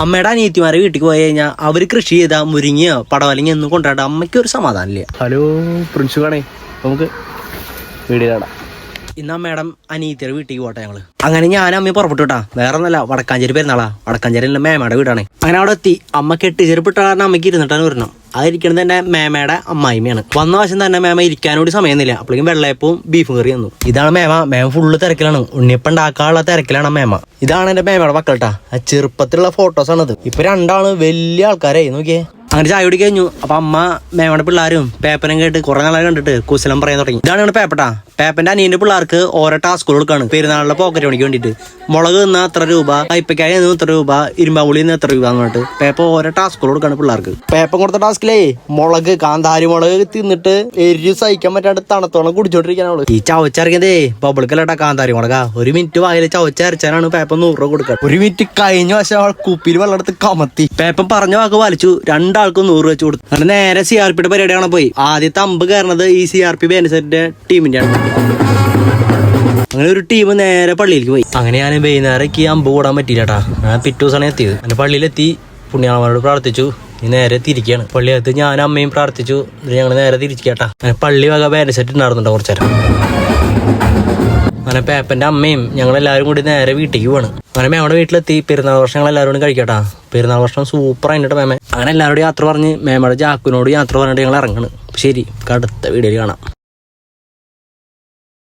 അമ്മയുടെ അനിയത്തിമാരെ വീട്ടിൽ പോയി കഴിഞ്ഞാൽ അവര് കൃഷി ചെയ്താ മുരിങ്ങിയോ പടവലങ്ങി ഒന്നും കൊണ്ടാണ്ട് അമ്മയ്ക്ക് ഒരു സമാധാനമില്ല. ഹലോ പ്രിൻസുവാണേ, നമുക്ക് വീഡിയോ കാണാം. ഇന്ന് അമ്മേടം അനിയത്തിയുടെ വീട്ടിലേക്ക് പോട്ടെ ഞങ്ങള്. അങ്ങനെ ഞാൻ അമ്മയെ പുറപ്പെട്ടു കേട്ടാ. വേറെ ഒന്നല്ല, വടക്കാഞ്ചേരി പെരുന്നാളാ. വടക്കാഞ്ചേരിയിലെ മേമയുടെ വീടാണ്. അങ്ങനെ അവിടെ എത്തി. അമ്മ കെട്ടിച്ചെരുപ്പിട്ട കാരണം അമ്മയ്ക്ക് ഇരുന്നിട്ടാണ് വരണം. അതിരിക്കണത് തന്നെ മേമയുടെ അമ്മായിമ്മയാണ്. വന്ന വശം തന്നെ മേമ ഇരിക്കാനോട് സമയമില്ല. അപ്പോഴേക്കും വെള്ളയപ്പവും ബീഫും കറി വന്നു. ഇതാണ് മേമ ഫുള്ള് തിരക്കിലാണ്. ഉണ്ണിയപ്പം ഉണ്ടാക്കാനുള്ള തിരക്കിലാണ് മേമ. ഇതാണ് എന്റെ മേമയുടെ മക്കൾട്ടാ. ആ ചെറുപ്പത്തിലുള്ള ഫോട്ടോസാണത്. ഇപ്പൊ രണ്ടാള് വലിയ ആൾക്കാരായി നോക്കിയേ. അങ്ങനെ ചായ കുടി കഴിഞ്ഞു. അപ്പൊ അമ്മ മേമയുടെ പിള്ളേരും പേപ്പനും കേട്ട് കുറെ നാളെ കണ്ടിട്ട് കുശലം പറയാൻ തുടങ്ങി. ഇതാണ് പേപ്പട്ടാ. പേപ്പന്റെ അനിയന്റെ പിള്ളേർക്ക് ഓരോ ടാസ്കുകൾ കൊടുക്കാണ് പെരുന്നാളിലെ പോക്കറ്റ് പണിക്ക് വേണ്ടിട്ട്. മുളക് നിന്ന് എത്ര രൂപ, കൈപ്പക്കായ നിന്ന് എത്ര രൂപ, ഇരുമ്പാവുളി നിന്ന് എത്ര രൂപ എന്ന് പറഞ്ഞിട്ട് പേപ്പ ഓരോ ടാസ്കുകൾ കൊടുക്കാണ് പിള്ളേർക്ക്. പേപ്പ കൊടുത്ത ടാസ്കിലേ മുളക് കാന്താരി മുളക് തിന്നിട്ട് എരി സഹിക്കാൻ പറ്റാണ്ട് തണുത്തോളം കുടിച്ചോണ്ടിരിക്കാനുള്ളു. ഈ ചവച്ചരക്കതേ ബബിൾക്കല്ലട്ടാ കാന്താരി മുളക. 1 മിനിറ്റ് വായിൽ ചവച്ചരച്ചാലാണ് പേപ്പ 100 രൂപ കൊടുക്കുക. 1 മിനിറ്റ് കഴിഞ്ഞ വശം കുപ്പിയിൽ വെള്ളം എടുത്ത് കമത്തി. പേപ്പൻ പറഞ്ഞ വാക്ക് വലിച്ചു. രണ്ടാൾക്കും 100 വെച്ച് കൊടുത്തു. അങ്ങനെ നേരെ CRP പരിപാടി കാണാൻ പോയി. ആദ്യത്തെ അമ്പ് കയറുന്നത് ഈ CRP ബാൻഡ്സെറ്റിന്റെ ടീമിന്റെ ആണ്. അങ്ങനെ ഒരു ടീം നേരെ പള്ളിയിലേക്ക് പോയി. അങ്ങനെ ഞാൻ വൈകുന്നേരക്ക് അമ്പ് കൂടാൻ പറ്റിയില്ലട്ടാ. ഞാൻ പിറ്റേ ദിവസമാണ് എത്തിയത്. അങ്ങനെ പള്ളിയിലെത്തി പുണ്യാളന്മാരോട് പ്രാർത്ഥിച്ചു. നേരെ തിരിക്കുകയാണ്. പള്ളിയകത്ത് ഞാൻ അമ്മയും പ്രാർത്ഥിച്ചു. ഞങ്ങൾ നേരെ തിരിച്ചിട്ടാ. അങ്ങനെ പള്ളി വക ബാൻഡ് സെറ്റ് ഉണ്ടായിരുന്നുണ്ടോ കുറച്ചേരം. അങ്ങനെ പേപ്പന്റെ അമ്മയും ഞങ്ങളെല്ലാവരും കൂടി നേരെ വീട്ടിലേക്ക് പോവാണ്. അങ്ങനെ മേമയുടെ വീട്ടിലെത്തി. പെരുന്നാൾ വർഷം ഞങ്ങൾ എല്ലാവരും കഴിക്കട്ടാ. പെരുന്നാൾ വർഷം സൂപ്പർ ആയിട്ട് മേമ. അങ്ങനെ എല്ലാവരോടും യാത്ര പറഞ്ഞ് മേമയുടെ ജാക്കുവിനോട് യാത്ര പറഞ്ഞിട്ട് ഞങ്ങൾ ഇറങ്ങണം. ശരി, അടുത്ത വീഡിയോയിൽ കാണാം.